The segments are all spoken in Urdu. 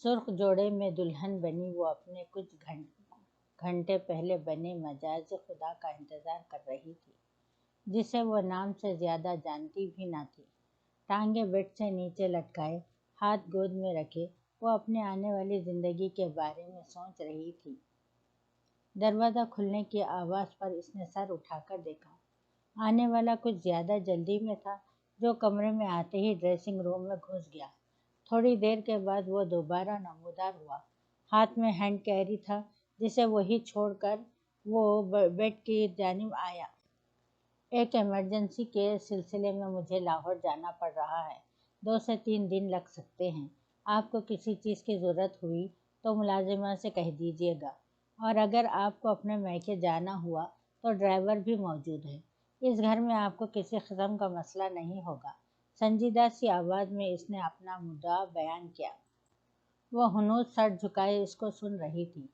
سرخ جوڑے میں دلہن بنی وہ اپنے کچھ گھنٹے پہلے بنے مجاز خدا کا انتظار کر رہی تھی، جسے وہ نام سے زیادہ جانتی بھی نہ تھی۔ ٹانگیں بیڈ سے نیچے لٹکائے، ہاتھ گود میں رکھے، وہ اپنے آنے والی زندگی کے بارے میں سوچ رہی تھی۔ دروازہ کھلنے کی آواز پر اس نے سر اٹھا کر دیکھا۔ آنے والا کچھ زیادہ جلدی میں تھا، جو کمرے میں آتے ہی ڈریسنگ روم میں گھس گیا۔ تھوڑی دیر کے بعد وہ دوبارہ نمودار ہوا۔ ہاتھ میں ہینڈ کیری تھا، جسے وہی چھوڑ کر وہ بیڈ کی جانب آیا۔ ایک ایمرجنسی کے سلسلے میں مجھے لاہور جانا پڑ رہا ہے، 2 سے 3 دن لگ سکتے ہیں۔ آپ کو کسی چیز کی ضرورت ہوئی تو ملازمہ سے کہہ دیجیے گا، اور اگر آپ کو اپنے میکے جانا ہوا تو ڈرائیور بھی موجود ہے۔ اس گھر میں آپ کو کسی قسم کا مسئلہ نہیں ہوگا۔ سنجیدہ سی آواز میں اس نے اپنا مدعا بیان کیا۔ وہ ہنوز سر جھکائے اس کو سن رہی تھی،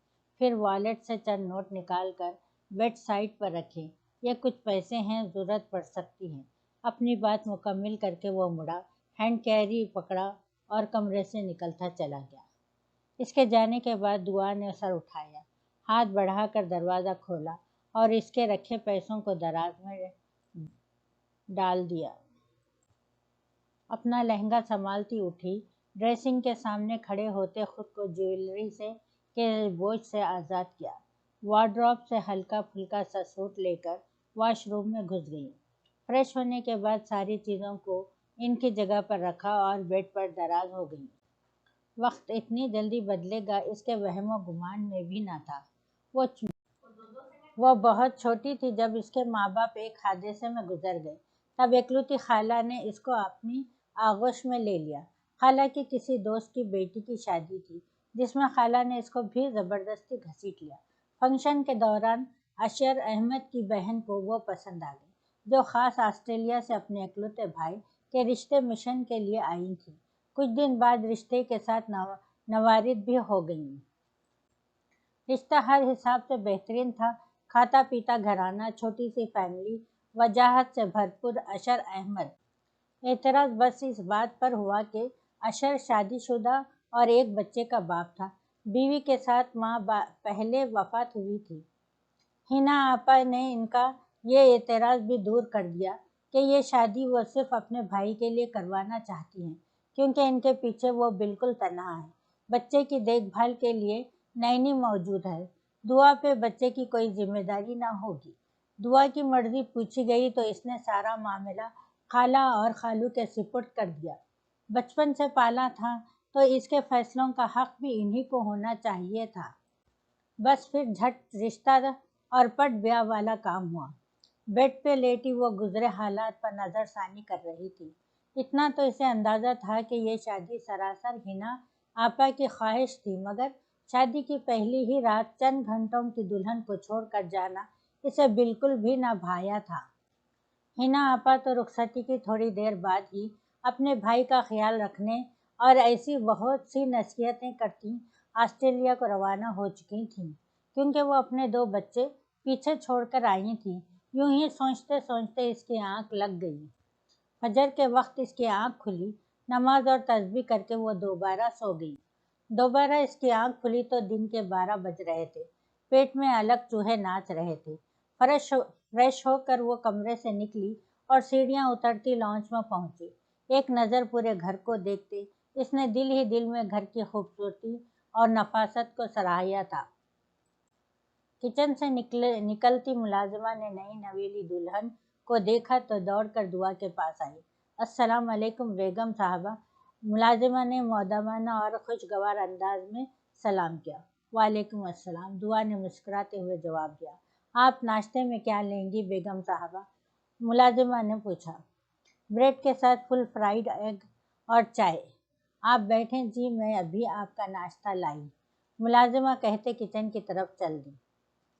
پھر والیٹ سے چند نوٹ نکال کر بیڈ سائڈ پر رکھے۔ یہ کچھ پیسے ہیں، ضرورت پڑ سکتی ہے۔ اپنی بات مکمل کر کے وہ مڑا، ہینڈ کیری پکڑا اور کمرے سے نکلتا چلا گیا۔ اس کے جانے کے بعد دعا نے سر اٹھایا، ہاتھ بڑھا کر دروازہ کھولا اور اس کے رکھے پیسوں کو دراز میں ڈال دیا۔ اپنا لہنگا سنبھالتی اٹھی، ڈریسنگ کے سامنے کھڑے ہوتے خود کو جیولری کے بوجھ سے آزاد کیا۔ وارڈروب سے ہلکا پھلکا سا سوٹ لے کر واش روم میں گھس گئی۔ فریش ہونے کے بعد ساری چیزوں کو ان کی جگہ پر رکھا اور بیڈ پر دراز ہو گئی۔ وقت اتنی جلدی بدلے گا اس کے وہم و گمان میں بھی نہ تھا۔ وہ بہت چھوٹی تھی جب اس کے ماں باپ ایک حادثے میں گزر گئے۔ تب اکلوتی خالہ نے اس کو اپنی آغوش میں لے لیا۔ خالہ کی کسی دوست کی بیٹی کی شادی تھی، جس میں خالہ نے اس کو بھی زبردستی گھسیٹ لیا۔ فنکشن کے دوران اشر احمد کی بہن کو وہ پسند آ گئی، جو خاص آسٹریلیا سے اپنے اکلوتے بھائی کے رشتے مشن کے لیے آئی تھی۔ کچھ دن بعد رشتے کے ساتھ نوارد بھی ہو گئیں۔ رشتہ ہر حساب سے بہترین تھا، کھاتا پیتا گھرانہ، چھوٹی سی فیملی، وجاہت سے بھرپور اشر احمد۔ اعتراض بس اس بات پر ہوا کہ اشر شادی شدہ اور ایک بچے کا باپ تھا۔ بیوی کے ساتھ ماہ پہلے وفات ہوئی تھی۔ حنا آپا نے ان کا یہ اعتراض بھی دور کر دیا کہ یہ شادی وہ صرف اپنے بھائی کے لیے کروانا چاہتی ہیں، کیونکہ ان کے پیچھے وہ بالکل تنہا ہے۔ بچے کی دیکھ بھال کے لیے نینی موجود ہے۔ دعا پہ بچے کی کوئی ذمہ داری نہ ہوگی۔ دعا کی مرضی پوچھی گئی تو اس نے سارا معاملہ خالہ اور خالو کے سپرد کر دیا۔ بچپن سے پالا تھا تو اس کے فیصلوں کا حق بھی انہی کو ہونا چاہیے تھا۔ بس پھر جھٹ رشتہ اور پٹ بیاہ والا کام ہوا۔ بیڈ پہ لیٹی وہ گزرے حالات پر نظر ثانی کر رہی تھی۔ اتنا تو اسے اندازہ تھا کہ یہ شادی سراسر حنا آپا کی خواہش تھی، مگر شادی کی پہلی ہی رات چند گھنٹوں کی دلہن کو چھوڑ کر جانا اسے بالکل بھی نہ بھایا تھا۔ حنا آپا تو رخصتی کی تھوڑی دیر بعد ہی اپنے بھائی کا خیال رکھنے اور ایسی بہت سی نصیحتیں کرتی آسٹریلیا کو روانہ ہو چکی تھیں، کیونکہ وہ اپنے 2 بچے پیچھے چھوڑ کر آئی تھیں۔ یوں ہی سوچتے سوچتے اس کی آنکھ لگ گئی۔ فجر کے وقت اس کی آنکھ کھلی، نماز اور تسبیح کر کے وہ دوبارہ سو گئی۔ دوبارہ اس کی آنکھ کھلی تو دن کے 12 بج رہے تھے، پیٹ میں الگ چوہے ناچ رہے تھے۔ فریش ہو کر وہ کمرے سے نکلی اور سیڑھیاں اترتی لانچ میں پہنچی۔ ایک نظر پورے گھر کو دیکھتے اس نے دل ہی دل میں گھر کی خوبصورتی اور نفاست کو سراہا تھا۔ کچن سے نکلتی ملازمہ نے نئی نویلی دلہن کو دیکھا تو دوڑ کر دعا کے پاس آئی۔ السلام علیکم بیگم صاحبہ۔ ملازمہ نے مؤدبانہ اور خوشگوار انداز میں سلام کیا۔ وعلیکم السلام، دعا نے مسکراتے ہوئے جواب دیا۔ آپ ناشتے میں کیا لیں گی بیگم صاحبہ؟ ملازمہ نے پوچھا۔ بریڈ کے ساتھ فل فرائیڈ ایگ اور چائے۔ آپ بیٹھیں جی، میں ابھی آپ کا ناشتہ لائی، ملازمہ کہتے کچن کی طرف چل دی۔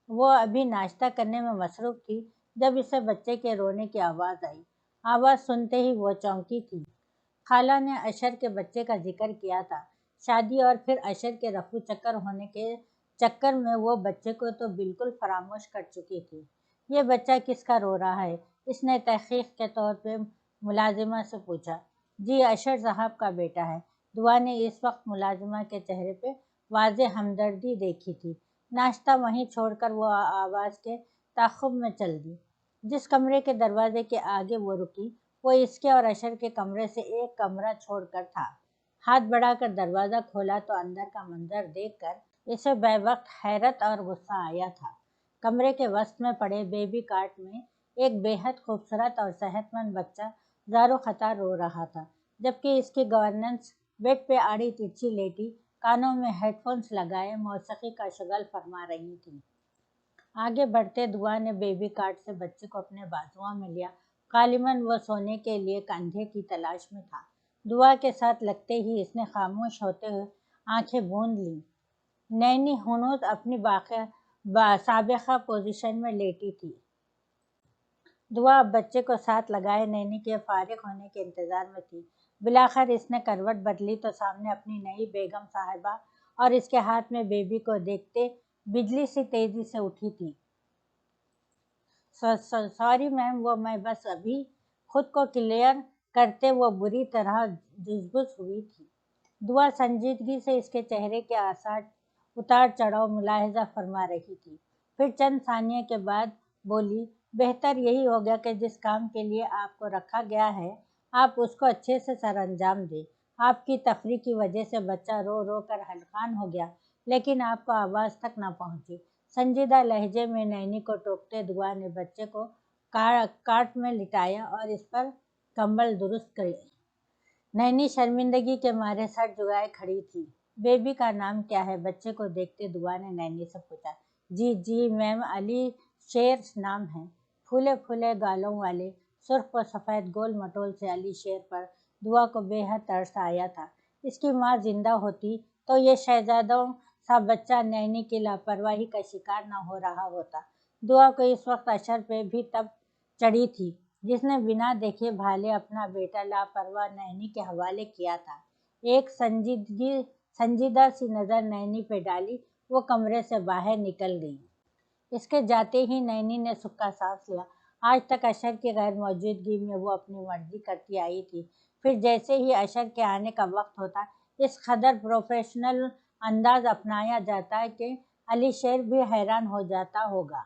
وہ ابھی ناشتہ کرنے میں مصروف تھی جب اسے بچے کے رونے کی آواز آئی۔ آواز سنتے ہی وہ چونکی تھی۔ خالہ نے اشر کے بچے کا ذکر کیا تھا۔ شادی اور پھر اشر کے رفو چکر ہونے کے چکر میں وہ بچے کو تو بالکل فراموش کر چکی تھی۔ یہ بچہ کس کا رو رہا ہے؟ اس نے تحقیق کے طور پہ ملازمہ سے پوچھا۔ جی اشر صاحب کا بیٹا ہے، دعا نے اس وقت ملازمہ کے چہرے پہ واضح ہمدردی دیکھی تھی۔ ناشتہ وہیں چھوڑ کر وہ آواز کے تعاقب میں چل دی۔ جس کمرے کے دروازے کے آگے وہ رکی، وہ اس کے اور اشر کے کمرے سے ایک کمرہ چھوڑ کر تھا۔ ہاتھ بڑھا کر دروازہ کھولا تو اندر کا منظر دیکھ کر اسے بے وقت حیرت اور غصہ آیا تھا۔ کمرے کے وسط میں پڑے بیبی کارٹ میں ایک بے حد خوبصورت اور صحت مند بچہ زارو خطا رو رہا تھا، جبکہ اس کی گورننس بیڈ پہ آڑی ترچھی لیٹی کانوں میں ہیڈ فونز لگائے موسیقی کا شغل فرما رہی تھی۔ آگے بڑھتے دعا نے بیبی کارٹ سے بچے کو اپنے بازوؤں میں لیا۔ غالباً وہ سونے کے لیے کندھے کی تلاش میں تھا۔ دعا کے ساتھ لگتے ہی اس نے خاموش ہوتے ہوئے آنکھیں بوند لیں۔ نینی ہنوز اپنی سابقہ پوزیشن میں لیٹی تھی۔ دعا اب بچے کو ساتھ لگائے نینی کے فارغ ہونے کے انتظار میں تھی۔ بالآخر اس نے کروٹ بدلی تو سامنے اپنی نئی بیگم صاحبہ اور اس کے ہاتھ میں بیبی کو دیکھتے بجلی سی تیزی سے اٹھی تھی۔ سوری میم، وہ میں بس ابھی خود کو کلیئر کرتے وہ بری طرح جزبز ہوئی تھی۔ دعا سنجیدگی سے اس کے چہرے کے اتار چڑھاؤ ملاحظہ فرما رہی تھی، پھر چند ثانیے کے بعد بولی، بہتر یہی ہوگا کہ جس کام کے لیے آپ کو رکھا گیا ہے آپ اس کو اچھے سے سر انجام دیں۔ آپ کی تفریح کی وجہ سے بچہ رو رو کر ہلکان ہو گیا، لیکن آپ کو آواز تک نہ پہنچی۔ سنجیدہ لہجے میں نینی کو ٹوکتے دعا نے بچے کو کارٹ میں لٹایا اور اس پر کمبل درست کری۔ نینی شرمندگی کے مارے سر جھکائے کھڑی تھی۔ بیبی کا نام کیا ہے؟ بچے کو دیکھتے دعا نے نینی سے پوچھا۔ جی میم، علی شیر نام ہے۔ پھولے پھولے گالوں والے سرخ و سفید گول مٹول سے علی شیر پر دعا کو بے حد ترس آیا تھا۔ اس کی ماں زندہ ہوتی تو یہ شہزادوں سا بچہ نینی کی لاپرواہی کا شکار نہ ہو رہا ہوتا۔ دعا کو اس وقت اشر پہ بھی تب چڑھی تھی جس نے بنا دیکھے بھالے اپنا بیٹا لاپرواہ نینی کے حوالے کیا تھا۔ ایک سنجیدہ سی نظر نینی پہ ڈالی وہ کمرے سے باہر نکل گئی۔ اس کے جاتے ہی نینی نے سکا سانس لیا۔ آج تک اشر کی غیر موجودگی میں وہ اپنی مرضی کرتی آئی تھی، پھر جیسے ہی اشر کے آنے کا وقت ہوتا اس قدر پروفیشنل انداز اپنایا جاتا کہ علی شیر بھی حیران ہو جاتا ہوگا۔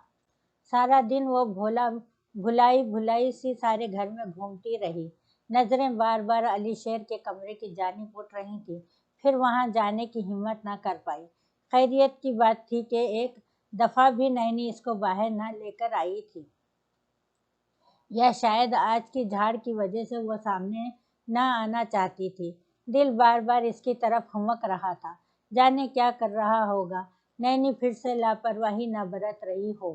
سارا دن وہ بھلائی سی سارے گھر میں گھومتی رہی۔ نظریں بار بار علی شیر کے کمرے کی جانب اٹھ رہی تھیں، پھر وہاں جانے کی ہمت نہ کر پائی۔ خیریت کی بات تھی کہ ایک دفعہ بھی نینی اس کو باہر نہ لے کر آئی تھی، یا شاید آج کی جھاڑ کی وجہ سے وہ سامنے نہ آنا چاہتی تھی۔ دل بار بار اس کی طرف ہمک رہا تھا، جانے کیا کر رہا ہوگا، نینی پھر سے لاپرواہی نہ برت رہی ہو۔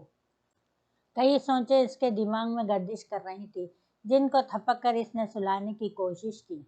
کئی سوچیں اس کے دماغ میں گردش کر رہی تھی، جن کو تھپک کر اس نے سلانے کی کوشش کی۔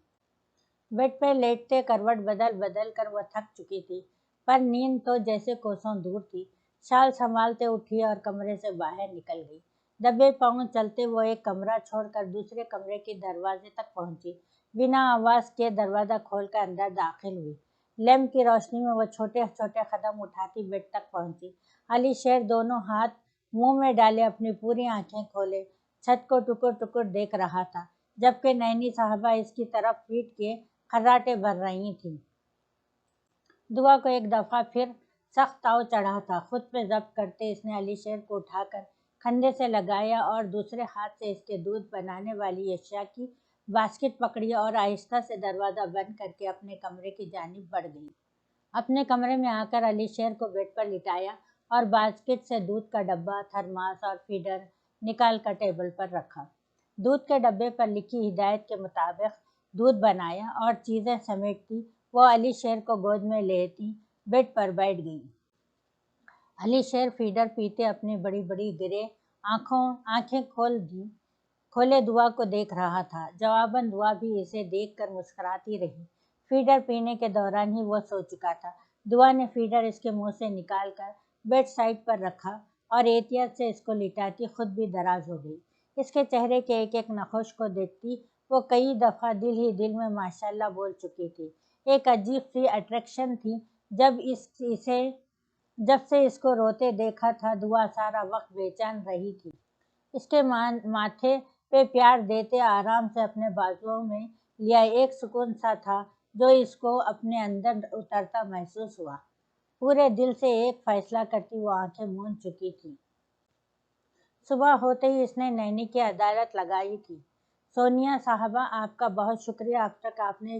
بیڈ پہ لیٹتے کروٹ بدل کر وہ تھک چکی تھی، پر نیند تو جیسے کوسوں دور تھی۔ شال سنبھالتے اٹھی اور کمرے سے باہر نکل گئی۔ دبے پاؤں چلتے وہ ایک کمرہ چھوڑ کر دوسرے کمرے کے دروازے تک پہنچی۔ بنا آواز کیے دروازہ کھول کر اندر داخل ہوئی۔ لیمپ کی روشنی میں وہ چھوٹے چھوٹے قدم اٹھاتی بیڈ تک پہنچی۔ علی شیر دونوں ہاتھ منہ میں ڈالے اپنی پوری آنکھیں کھولے چھت کو ٹکر ٹکر دیکھ رہا تھا، جبکہ نینی صاحبہ اس کی طرف پیٹ کے خراٹے بھر رہی تھیں۔ دعا کو ایک دفعہ پھر سخت تاؤ چڑھا تھا۔ خود پہ ضبط کرتے اس نے علی شیر کو اٹھا کر کندھے سے لگایا اور دوسرے ہاتھ سے اس کے دودھ بنانے والی اشیاء کی باسکٹ پکڑی اور آہستہ سے دروازہ بند کر کے اپنے کمرے کی جانب بڑھ گئی۔ اپنے کمرے میں آ کر علی شیر کو بیڈ پر لٹایا اور باسکٹ سے دودھ کا ڈبہ، تھرماس اور فیڈر نکال کر ٹیبل پر رکھا۔ دودھ کے ڈبے پر لکھی ہدایت کے مطابق دودھ بنایا اور چیزیں سمیٹتی وہ علی شیر کو گود میں لیتی بیڈ پر بیٹھ گئی۔ علی شیر فیڈر پیتے اپنی بڑی بڑی گرے آنکھیں کھولے دعا کو دیکھ رہا تھا۔ جواباً دعا بھی اسے دیکھ کر مسکراتی رہی۔ فیڈر پینے کے دوران ہی وہ سو چکا تھا۔ دعا نے فیڈر اس کے منہ سے نکال کر بیڈ سائڈ پر رکھا اور احتیاط سے اس کو لٹاتی خود بھی دراز ہو گئی۔ اس کے چہرے کے ایک ایک نقوش کو دیکھتی وہ کئی دفعہ دل ہی دل میں ماشاءاللہ بول چکی تھی۔ ایک عجیب سی اٹریکشن تھی۔ جب سے اس کو روتے دیکھا تھا دعا سارا وقت بے چین رہی تھی۔ اس کے ماتھے پہ پیار دیتے آرام سے اپنے بازوؤں میں لیا ایک سکون سا تھا جو اس کو اپنے اندر اترتا محسوس ہوا۔ پورے دل سے ایک فیصلہ کرتی وہ آنکھیں موند چکی تھی۔ صبح ہوتے ہی اس نے نینی کی عدالت لگائی تھی۔ سونیا صاحبہ، آپ کا بہت شکریہ، اب تک آپ نے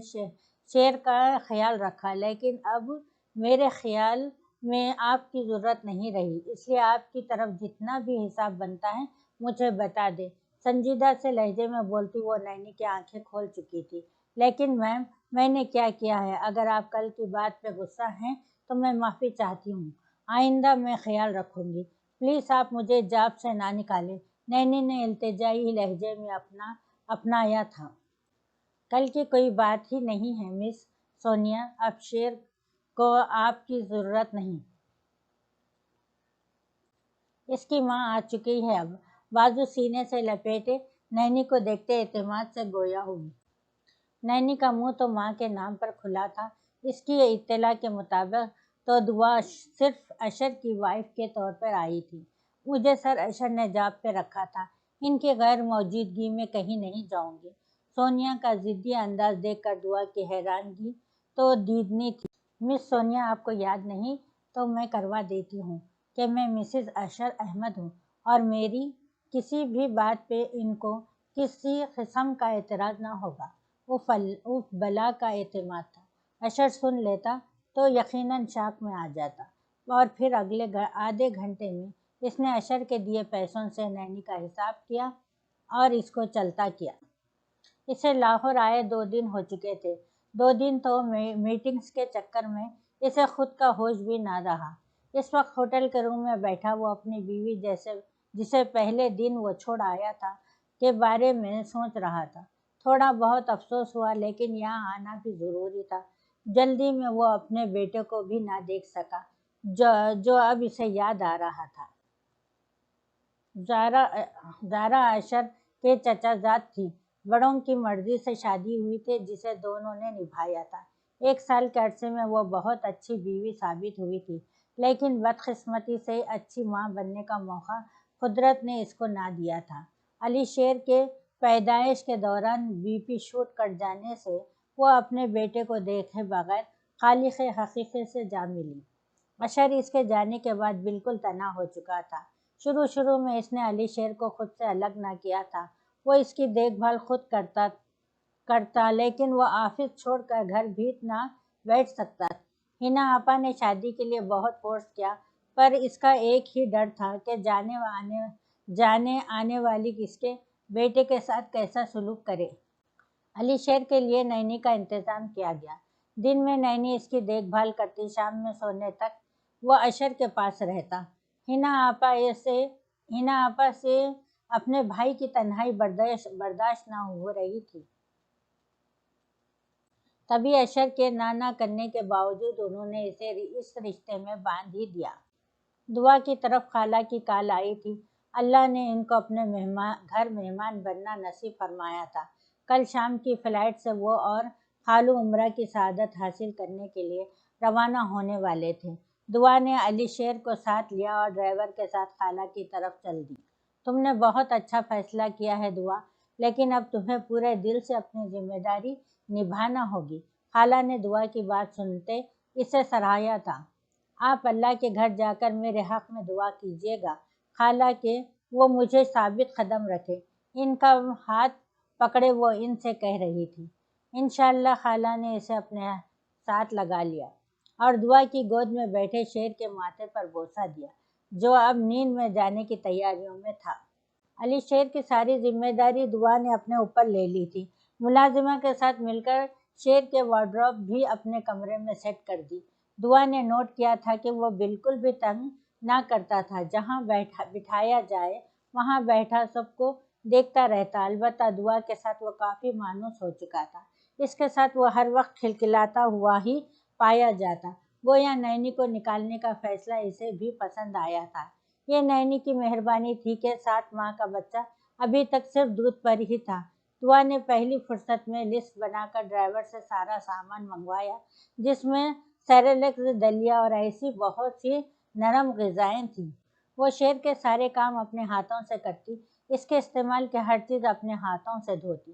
شیر کا خیال رکھا، لیکن اب میرے خیال میں آپ کی ضرورت نہیں رہی، اس لیے آپ کی طرف جتنا بھی حساب بنتا ہے مجھے بتا دیں۔ سنجیدہ سے لہجے میں بولتی وہ نینی کی آنکھیں کھول چکی تھی۔ لیکن میم، میں نے کیا کیا ہے؟ اگر آپ کل کی بات پہ غصہ ہیں تو میں معافی چاہتی ہوں، آئندہ میں خیال رکھوں گی، پلیز آپ مجھے جاب سے نہ نکالیں۔ نینی نے التجائی لہجے میں اپنایا تھا۔ کل کی کوئی بات ہی نہیں ہے مس سونیا، اب شیر کو آپ کی ضرورت نہیں۔ اس کی ماں آ چکی ہے اب۔ بازو سینے سے لپیٹے نینی کو دیکھتے اعتماد سے گویا ہوئی۔ نینی کا منہ تو ماں کے نام پر کھلا تھا۔ اس کی اطلاع کے مطابق تو دعا صرف اشر کی وائف کے طور پر آئی تھی۔ مجھے سر اشر نے جاب پہ رکھا تھا، ان کی غیر موجودگی میں کہیں نہیں جاؤں گی۔ سونیا کا ضدی انداز دیکھ کر دعا کی حیرانگی تو دیدنی تھی۔ مس سونیا، آپ کو یاد نہیں تو میں کروا دیتی ہوں کہ میں مسز اشر احمد ہوں، اور میری کسی بھی بات پہ ان کو کسی قسم کا اعتراض نہ ہوگا۔ اف بلا کا اعتماد تھا۔ اشر سن لیتا تو یقیناً شاک میں آ جاتا، اور پھر اگلے آدھے گھنٹے میں اس نے اشر کے دیے پیسوں سے نینی کا حساب کیا اور اس کو چلتا کیا۔ اسے لاہور آئے 2 دن ہو چکے تھے۔ 2 دن تو میٹنگز کے چکر میں اسے خود کا ہوش بھی نہ رہا۔ اس وقت ہوٹل کے روم میں بیٹھا وہ اپنی بیوی جسے پہلے دن وہ چھوڑ آیا تھا کے بارے میں سوچ رہا تھا۔ تھوڑا بہت افسوس ہوا، لیکن یہاں آنا بھی ضروری تھا۔ جلدی میں وہ اپنے بیٹے کو بھی نہ دیکھ سکا جو اب اسے یاد آ رہا تھا۔ زارا اشر کے چچا زاد تھی۔ بڑوں کی مرضی سے شادی ہوئی تھی جسے دونوں نے نبھایا تھا۔ 1 سال کے عرصے میں وہ بہت اچھی بیوی ثابت ہوئی تھی، لیکن بدقسمتی سے اچھی ماں بننے کا موقع قدرت نے اس کو نہ دیا تھا۔ علی شیر کے پیدائش کے دوران بی پی شوٹ کٹ جانے سے وہ اپنے بیٹے کو دیکھے بغیر خالق حقیقی سے جا ملی۔ اشر اس کے جانے کے بعد بالکل تنہا ہو چکا تھا۔ شروع میں اس نے علی شیر کو خود سے الگ نہ کیا تھا، وہ اس کی دیکھ بھال خود کرتا، لیکن وہ آفس چھوڑ کر گھر بھی نہ بیٹھ سکتا تھا۔ حنا آپا نے شادی کے لیے بہت فورس کیا، پر اس کا ایک ہی ڈر تھا کہ جانے آنے والی اس کے بیٹے کے ساتھ کیسا سلوک کرے۔ علی شیر کے لیے نینی کا انتظام کیا گیا۔ دن میں نینی اس کی دیکھ بھال کرتی، شام میں سونے تک وہ اشر کے پاس رہتا۔ حنا آپا سے اپنے بھائی کی تنہائی برداشت نہ ہو رہی تھی۔ تبھی اشر کے نہ کرنے کے باوجود انہوں نے اسے اس رشتے میں باندھ ہی دیا۔ دعا کی طرف خالہ کی کال آئی تھی۔ اللہ نے ان کو اپنے گھر مہمان بننا نصیب فرمایا تھا۔ کل شام کی فلائٹ سے وہ اور خالو عمرہ کی سعادت حاصل کرنے کے لیے روانہ ہونے والے تھے۔ دعا نے علی شیر کو ساتھ لیا اور ڈرائیور کے ساتھ خالہ کی طرف چل دی۔ تم نے بہت اچھا فیصلہ کیا ہے دعا، لیکن اب تمہیں پورے دل سے اپنی ذمہ داری نبھانا ہوگی۔ خالہ نے دعا کی بات سنتے اسے سراہا تھا۔ آپ اللہ کے گھر جا کر میرے حق میں دعا کیجیے گا خالہ کہ وہ مجھے ثابت قدم رکھے۔ ان کا ہاتھ پکڑے وہ ان سے کہہ رہی تھی۔ انشاءاللہ۔ خالہ نے اسے اپنے ساتھ لگا لیا اور دعا کی گود میں بیٹھے شیر کے ماتھے پر بوسہ دیا، جو اب نیند میں جانے کی تیاریوں میں تھا۔ علی شیر کی ساری ذمہ داری دعا نے اپنے اوپر لے لی تھی۔ ملازمہ کے ساتھ مل کر شیر کے وارڈروب بھی اپنے کمرے میں سیٹ کر دی۔ دعا نے نوٹ کیا تھا کہ وہ بالکل بھی تنگ نہ کرتا تھا، جہاں بٹھایا جائے وہاں بیٹھا سب کو دیکھتا رہتا۔ البتہ دعا کے ساتھ وہ کافی مانوس ہو چکا تھا۔ اس کے ساتھ وہ ہر وقت کھلکھلاتا ہوا ہی پایا جاتا، گویا نینی کو نکالنے کا فیصلہ اسے بھی پسند آیا تھا۔ یہ نینی کی مہربانی تھی کہ 7 ماہ کا بچہ ابھی تک صرف دودھ پر ہی تھا۔ دعا نے پہلی فرصت میں لسٹ بنا کر ڈرائیور سے سارا سامان منگوایا، جس میں سیریلیکس، دلیا اور ایسی بہت سی نرم غذائیں تھیں۔ وہ شیر کے سارے کام اپنے ہاتھوں سے کرتی، اس کے استعمال کی ہر چیز اپنے ہاتھوں سے دھوتی۔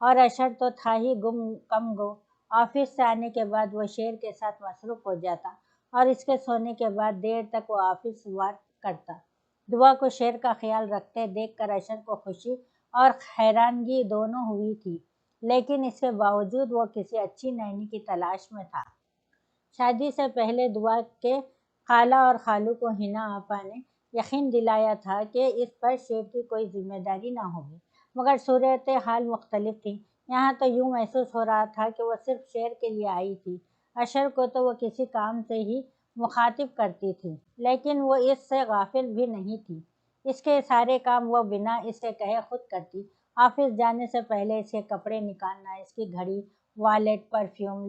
اور اشر تو تھا ہی کم گو۔ آفس سے آنے کے بعد وہ شیر کے ساتھ مصروف ہو جاتا اور اس کے سونے کے بعد دیر تک وہ آفس ورک کرتا۔ دعا کو شیر کا خیال رکھتے دیکھ کر اشر کو خوشی اور حیرانگی دونوں ہوئی تھی، لیکن اس کے باوجود وہ کسی اچھی نینی کی تلاش میں تھا۔ شادی سے پہلے دعا کے خالہ اور خالو کو حنا آپا نے یقین دلایا تھا کہ اس پر شیر کی کوئی ذمہ داری نہ ہوگی، مگر صورتحال مختلف تھی۔ یہاں تو یوں محسوس ہو رہا تھا کہ وہ صرف شیر کے لیے آئی تھی۔ اشر کو تو وہ کسی کام سے ہی مخاطب کرتی تھی، لیکن وہ اس سے غافل بھی نہیں تھی۔ اس کے سارے کام وہ بنا اس کے کہے خود کرتی۔ آفس جانے سے پہلے اس کے کپڑے نکالنا، اس کی گھڑی، والیٹ، پرفیوم،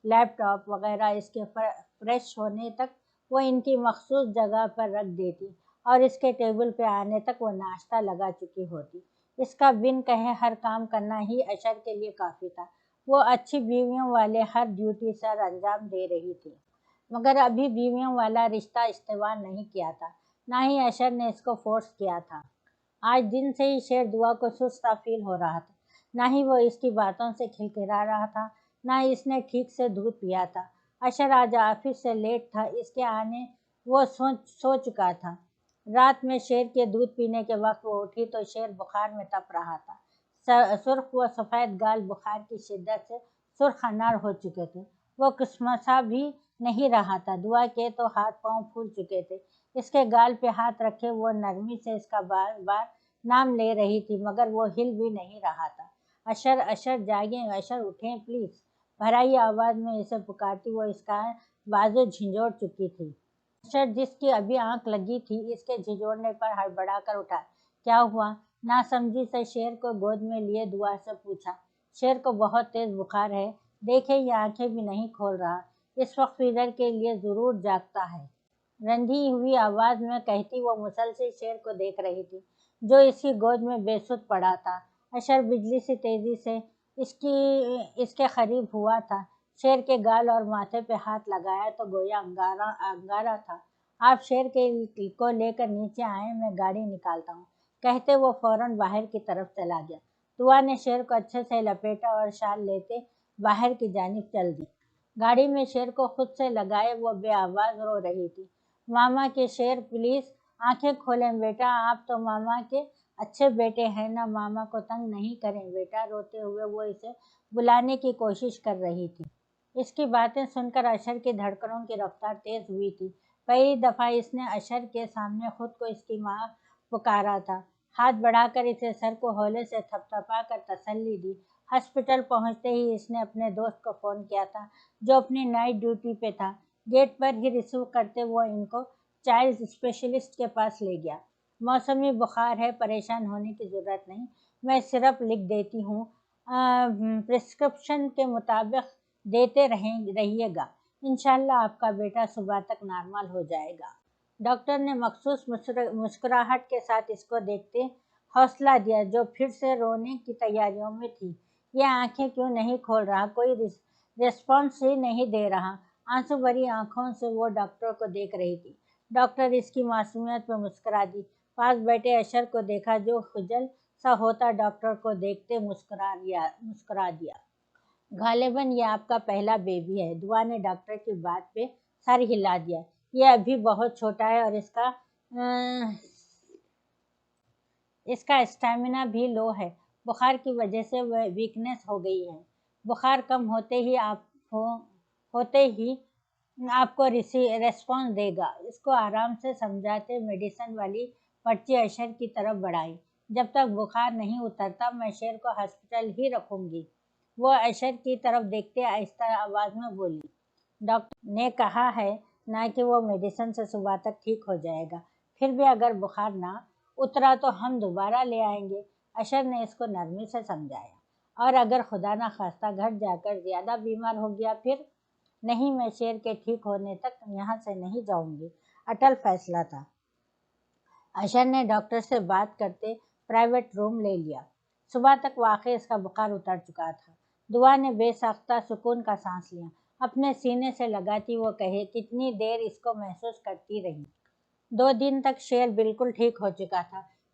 لیپ ٹاپ وغیرہ اس کے فریش ہونے تک وہ ان کی مخصوص جگہ پر رکھ دیتی اور اس کے ٹیبل پہ آنے تک وہ ناشتہ لگا چکی ہوتی۔ اس کا بن کہے ہر کام کرنا ہی اشر کے لیے کافی تھا۔ وہ اچھی بیویوں والے ہر ڈیوٹی سر انجام دے رہی تھی، مگر ابھی بیویوں والا رشتہ استوار نہیں کیا تھا، نہ ہی اشر نے اس کو فورس کیا تھا۔ آج دن سے ہی شیر دعا کو سست سا فیل ہو رہا تھا، نہ ہی وہ اس کی باتوں سے کھلکھلا رہا تھا، نہ اس نے ٹھیک سے دودھ پیا تھا۔ اشر آج آفس سے لیٹ تھا، اس کے آنے وہ سو چکا تھا۔ رات میں شیر کے دودھ پینے کے وقت وہ اٹھی تو شیر بخار میں تپ رہا تھا۔ سرخ و سفید گال بخار کی شدت سے سرخ انار ہو چکے تھے۔ وہ کسمسا بھی نہیں رہا تھا۔ دعا کے تو ہاتھ پاؤں پھول چکے تھے۔ اس کے گال پہ ہاتھ رکھے وہ نرمی سے اس کا بار بار نام لے رہی تھی، مگر وہ ہل بھی نہیں رہا تھا۔ اشر، اشر جاگیں، اشر اٹھیں پلیز، بھرائی آواز میں اسے پکارتی وہ اس کا بازو جھنجھوڑ چکی تھی۔ اشر جس کی ابھی آنکھ لگی تھی، اس کے جھنجھوڑنے پر ہڑبڑا کر اٹھا۔ کیا ہوا؟ ناسمجھی سے شیر کو گود میں لیے دعا سے پوچھا۔ شیر کو بہت تیز بخار ہے، دیکھیں یہ آنکھیں بھی نہیں کھول رہا، اس وقت فیور کے لیے ضرور جاگتا ہے۔ رندھی ہوئی آواز میں کہتی وہ مسلسل شیر کو دیکھ رہی تھی، جو اس کی گود میں بے سدھ پڑا تھا۔ اشر بجلی سی تیزی سے اس کے قریب ہوا تھا، شیر کے گال اور ماتھے پہ ہاتھ لگایا تو گویا انگارا تھا۔ آپ شیر کو لے کر نیچے آئیں، میں گاڑی نکالتا ہوں، کہتے وہ فوراً باہر کی طرف چلا گیا۔ دعا نے شیر کو اچھے سے لپیٹا اور شال لیتے باہر کی جانب چل دی۔ گاڑی میں شیر کو خود سے لگائے وہ بے آواز رو رہی تھی۔ ماما کے شیر پلیز آنکھیں کھولیں بیٹا، آپ تو ماما کے اچھے بیٹے ہیں نا، ماما کو تنگ نہیں کریں بیٹا۔ روتے ہوئے وہ اسے بلانے کی کوشش کر رہی تھی۔ اس کی باتیں سن کر اشر کی دھڑکنوں کی رفتار تیز ہوئی تھی۔ پہلی دفعہ اس نے اشر کے سامنے خود کو اس کی ماں پکارا تھا۔ ہاتھ بڑھا کر اسے سر کو ہولے سے تھپتھپا کر تسلی دی۔ ہاسپٹل پہنچتے ہی اس نے اپنے دوست کو فون کیا تھا، جو اپنی نائٹ ڈیوٹی پہ تھا۔ گیٹ پر ہی ریسیو کرتے وہ ان کو چائلڈ اسپیشلسٹ کے پاس لے گیا۔ موسمی بخار ہے، پریشان ہونے کی ضرورت نہیں، میں سرپ لکھ دیتی ہوں، پرسکرپشن کے مطابق دیتے رہیے گا، انشاءاللہ آپ کا بیٹا صبح تک نارمل ہو جائے گا۔ ڈاکٹر نے مخصوص مسکراہٹ کے ساتھ اس کو دیکھتے حوصلہ دیا، جو پھر سے رونے کی تیاریوں میں تھی۔ یہ آنکھیں کیوں نہیں کھول رہا، کوئی ریسپانس ہی نہیں دے رہا۔ آنسو بھری آنکھوں سے وہ ڈاکٹر کو دیکھ رہی تھی۔ ڈاکٹر اس کی معصومیت پہ مسکرا دی۔ پاس بیٹھے اشر کو دیکھا جو خجل سا ہوتا ڈاکٹر کو دیکھتے مسکرا دیا۔ غالباً یہ آپ کا پہلا بیبی ہے۔ دعا نے ڈاکٹر کی بات پہ سر ہلا دیا۔ یہ ابھی بہت چھوٹا ہے اور اس کا اسٹیمنا بھی لو ہے، بخار کی وجہ سے ویکنیس ہو گئی ہے۔ بخار کم ہوتے ہی آپ کو ریسپانس دے گا۔ اس کو آرام سے سمجھاتے میڈیسن والی پرچی اشر کی طرف بڑھائی۔ جب تک بخار نہیں اترتا میں شیر کو ہاسپٹل ہی رکھوں گی، وہ اشر کی طرف دیکھتے آہستہ آواز میں بولی۔ ڈاکٹر نے کہا ہے نا کہ وہ میڈیسن سے صبح تک ٹھیک ہو جائے گا، پھر بھی اگر بخار نہ اترا تو ہم دوبارہ لے آئیں گے، اشر نے اس کو نرمی سے سمجھایا۔ اور اگر خدا نخواستہ گھر جا کر زیادہ بیمار ہو گیا پھر؟ نہیں، میں شیر کے ٹھیک ہونے تک یہاں سے نہیں جاؤں گی، اٹل فیصلہ تھا۔ اشر نے ڈاکٹر سے بات کرتے پرائیویٹ روم لے لیا۔ صبح تک واقعی اس کا بخار اتر چکا تھا۔ دعا نے بے ساختہ سکون کا سانس لیا، اپنے سینے سے لگاتی وہ کہے کتنی دیر اس کو محسوس کرتی رہی۔ 2 دن تک شیر بالکل ٹھیک ہو چکا تھا،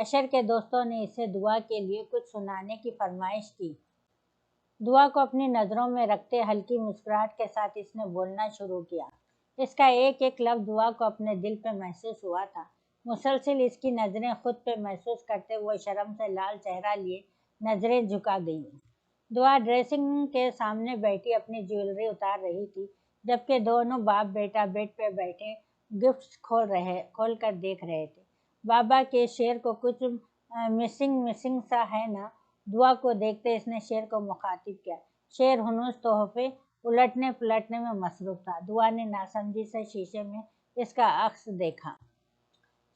اشر کے دوستوں نے اسے دعا کے لیے کچھ سنانے کی فرمائش کی۔ دعا کو اپنی نظروں میں رکھتے ہلکی مسکراہٹ کے ساتھ اس نے بولنا شروع کیا۔ اس کا ایک ایک لفظ دعا کو اپنے دل پہ محسوس ہوا تھا۔ مسلسل اس کی نظریں خود پہ محسوس کرتے وہ شرم سے لال چہرہ لیے نظریں جھکا گئی۔ دعا ڈریسنگ کے سامنے بیٹھی اپنی جیولری اتار رہی تھی، جبکہ دونوں باپ بیٹا بیڈ پہ بیٹھے گفٹس کھول کر دیکھ رہے تھے۔ بابا کے شعر کو کچھ مسنگ سا ہے نا؟ دعا کو دیکھتے اس نے شعر کو مخاطب کیا۔ شعر ہنوز تحفے الٹنے پلٹنے میں مصروف تھا۔ دعا نے ناسمجھی سے شیشے میں اس کا عکس دیکھا۔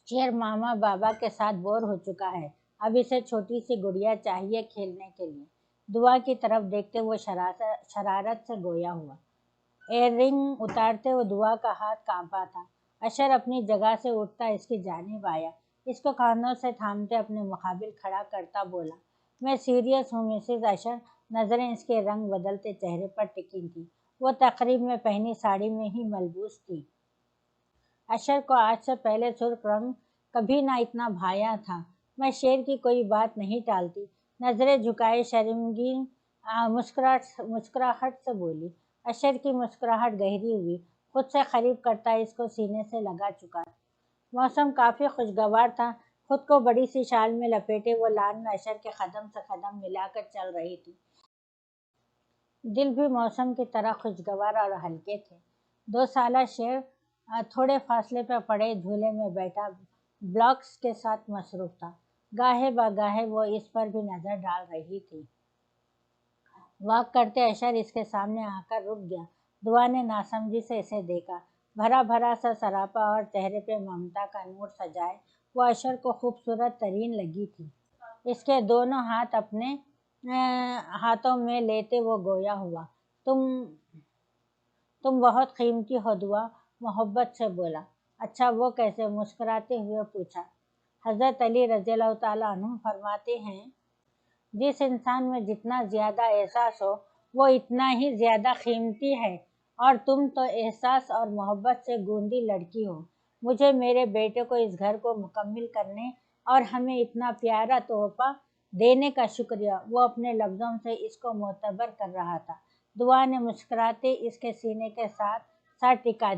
شعر ماما بابا کے ساتھ بور ہو چکا ہے، اب اسے چھوٹی سی گڑیا چاہیے کھیلنے کے لیے۔ دعا کی طرف دیکھتے وہ شرارت سے گویا ہوا۔ ایئر رنگ اتارتے ہوئے دعا کا ہاتھ کانپا تھا۔ اشر اپنی جگہ سے اٹھتا اس کی جانب آیا، اس کو کاندھوں سے تھامتے اپنے مقابل کھڑا کرتا بولا، میں سیریس ہوں مسز اشر۔ نظریں اس کے رنگ بدلتے چہرے پر ٹکی تھیں۔ وہ تقریب میں پہنی ساڑی میں ہی ملبوس تھی۔ اشر کو آج سے پہلے سرخ رنگ کبھی نہ اتنا بھایا تھا۔ میں شعر کی کوئی بات نہیں ٹالتی، نظریں جھکائے شرمگین مسکراہٹ سے بولی۔ اشر کی مسکراہٹ گہری ہوئی، خود سے قریب کرتا اس کو سینے سے لگا چکا تھا۔ موسم کافی خوشگوار تھا۔ خود کو بڑی سی شال میں لپیٹے وہ لان میں اشر کے قدم سے قدم ملا کر چل رہی تھی۔ دل بھی موسم کی طرح خوشگوار اور ہلکے تھے۔ 2 سالہ شعر تھوڑے فاصلے پر پڑے جھولے میں بیٹھا بلاکس کے ساتھ مصروف تھا۔ گاہے بگاہے وہ اس پر بھی نظر ڈال رہی تھی۔ واک کرتے اشر اس کے سامنے آ کر رک گیا۔ دعا نے ناسمجھی سے اسے دیکھا۔ بھرا بھرا سا سراپا اور چہرے پہ ممتا کا نور سجائے وہ اشر کو خوبصورت ترین لگی تھی۔ اس کے دونوں ہاتھ اپنے ہاتھوں میں لیتے وہ گویا ہوا، تم بہت قیمتی ہو دعا، محبت سے بولا۔ اچھا وہ کیسے؟ مسکراتے ہوئے پوچھا۔ حضرت علی رضی اللہ تعالیٰ عنہ فرماتے ہیں، جس انسان میں جتنا زیادہ احساس ہو وہ اتنا ہی زیادہ قیمتی ہے، اور تم تو احساس اور محبت سے گوندی لڑکی ہو۔ مجھے میرے بیٹے کو اس گھر کو مکمل کرنے اور ہمیں اتنا پیارا تحفہ دینے کا شکریہ۔ وہ اپنے لفظوں سے اس کو معتبر کر رہا تھا۔ دعا نے مسکراتے اس کے سینے کے ساتھ سر ٹکا دیا۔